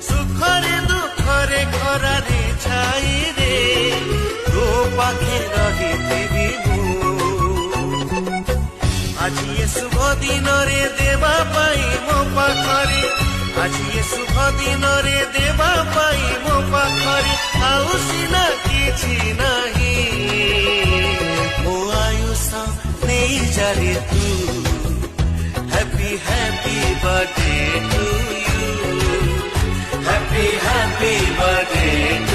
ସୁଖରେ ଦୁଃଖରେ ଖରାରେ ଛାଇରେ ତୋ ପାଖେ ରହିଥିବି ମୁଁ। ଆଜି ଏ ଶୁଭ ଦିନରେ ଦେବା ପାଇଁ ମୋ ପାଖରେ, ଆଜି ଏ ଶୁଭ ଦିନରେ ଦେବା ପାଇଁ ମୋ ପାଖରେ ଆଉ ସିନା କିଛି ନାହିଁ। ମୋ ଆୟୁଷ ନେଇ ଚାଲେ ତୁ, happy happy birthday to you, happy happy birthday to you।